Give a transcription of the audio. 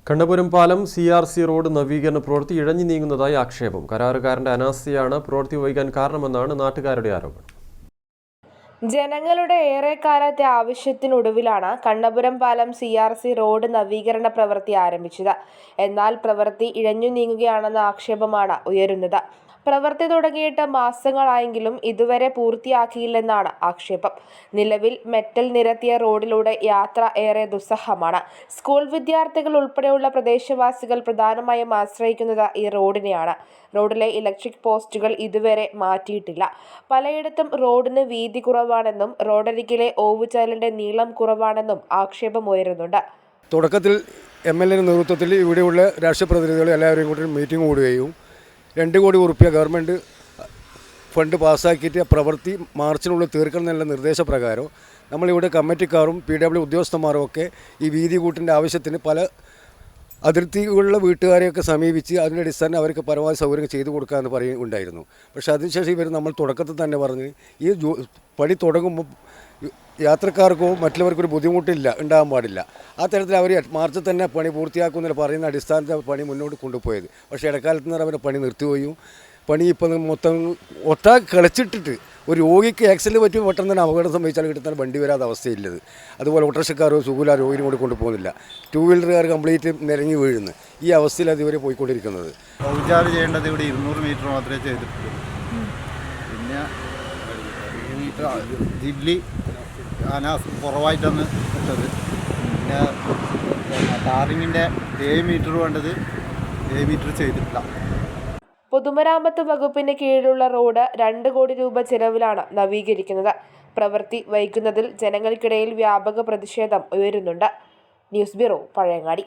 കണ്ണപുരം പാലം CRC road നവീകരണ പ്രവൃത്തി ഇഴഞ്ഞു നീങ്ങുന്നതായി ആക്ഷേപം. കരാറുകാരന്റെ അനാസ്ഥയാണ് പ്രവൃത്തി വൈകാൻ കാരണമെന്നാണ് നാട്ടുകാരുടെ ആരോപണം. ജനങ്ങളുടെ ഏറെക്കാലത്തെ ആവശ്യത്തിനൊടുവിലാണ് കണ്ണപുരം പാലം CRC റോഡ് നവീകരണ പ്രവൃത്തി ആരംഭിച്ചത്. എന്നാൽ പ്രവൃത്തി ഇഴഞ്ഞു നീങ്ങുകയാണെന്ന ആക്ഷേപമാണ് ഉയരുന്നത്. പ്രവൃത്തി തുടങ്ങിയിട്ട് മാസങ്ങളായെങ്കിലും ഇതുവരെ പൂർത്തിയാക്കിയില്ലെന്നാണ് ആക്ഷേപം. നിലവിൽ മെറ്റൽ നിരത്തിയ റോഡിലൂടെ യാത്ര ഏറെ ദുസ്സഹമാണ്. സ്കൂൾ വിദ്യാർത്ഥികൾ ഉൾപ്പെടെയുള്ള പ്രദേശവാസികൾ പ്രധാനമായും ആശ്രയിക്കുന്നത് ഈ റോഡിനെയാണ്. റോഡിലെ ഇലക്ട്രിക് പോസ്റ്റുകൾ ഇതുവരെ മാറ്റിയിട്ടില്ല. പലയിടത്തും റോഡിന് വീതി കുറവാണെന്നും റോഡരികിലെ ഓവുചാലിന്റെ നീളം കുറവാണെന്നും ആക്ഷേപമുയരുന്നുണ്ട്. തുടക്കത്തിൽ MLA നേതൃത്വത്തിൽ ഇവിടെയുള്ള രാഷ്ട്രീയ പ്രതിനിധികൾ എല്ലാവരെയും കൂടി മീറ്റിംഗ് കൂടുകയും 2 കോടി രൂപ ഗവൺമെൻറ് ഫണ്ട് പാസ്സാക്കിയിട്ട് പ്രവൃത്തി മാർച്ചിനുള്ളിൽ തീർക്കണം എന്നുള്ള നിർദ്ദേശപ്രകാരം നമ്മളിവിടെ കമ്മിറ്റിക്കാരും PW ഉദ്യോഗസ്ഥന്മാരും ഒക്കെ ഈ വീതി കൂട്ടിൻ്റെ ആവശ്യത്തിന് പല അതിർത്തികളുള്ള വീട്ടുകാരെയൊക്കെ സമീപിച്ച് അതിൻ്റെ അടിസ്ഥാനം അവർക്ക് പരമാവധി സൗകര്യം ചെയ്തു കൊടുക്കാമെന്ന് പറയുന്നുണ്ടായിരുന്നു. പക്ഷേ അതിനുശേഷം ഇവർ നമ്മൾ തുടക്കത്തിൽ തന്നെ പറഞ്ഞ് ഈ പണി തുടങ്ങുമ്പോൾ യാത്രക്കാർക്കോ മറ്റുള്ളവർക്കൊരു ബുദ്ധിമുട്ടില്ല ഉണ്ടാകാൻ പാടില്ല. ആ തരത്തിൽ അവർ മാർച്ചിൽ തന്നെ പണി പൂർത്തിയാക്കുമെന്ന് പറയുന്ന അടിസ്ഥാനത്തിൽ പണി മുന്നോട്ട് കൊണ്ടുപോയത്. പക്ഷേ ഇടക്കാലത്ത് നിന്ന് അവർ പണി നിർത്തുകയും പണി ഇപ്പം മൊത്തം കളിച്ചിട്ടിട്ട് ഒരു രോഗിക്ക് ആക്സിഡൻറ്റ് പറ്റി പെട്ടെന്ന് തന്നെ അപകടം സംഭവിച്ചാൽ കിട്ടുന്ന വണ്ടി വരാത്ത അവസ്ഥയില്ലത്. അതുപോലെ ഓട്ടോറിക്ഷക്കാരോ സുഖമില്ല രോഗിനും കൂടി കൊണ്ടുപോകുന്നില്ല. 2 വീലറുകാർ കംപ്ലീറ്റ് നിരങ്ങി വീഴുന്നു. ഈ അവസ്ഥയിൽ അത് ഇവരെ പോയിക്കൊണ്ടിരിക്കുന്നത്. ഔചാറ് ചെയ്യേണ്ടത് ഇവിടെ 200 മീറ്റർ മാത്രമേ ചെയ്തിട്ടുള്ളൂ. പിന്നെ ജില്ലി കുറവായിട്ടാണ് ഇട്ടത്. പിന്നെ ടാറിങ്ങിൻ്റെ 7 മീറ്റർ വേണ്ടത് 7 മീറ്റർ ചെയ്തിട്ടില്ല. പൊതുമരാമത്ത് വകുപ്പിന് കീഴിലുള്ള റോഡ് 2 കോടി രൂപ ചെലവിലാണ് നവീകരിക്കുന്നത്. പ്രവൃത്തി വൈകുന്നതിൽ ജനങ്ങൾക്കിടയിൽ വ്യാപക പ്രതിഷേധം ഉയരുന്നുണ്ട്. News bureau, Pazhayangadi.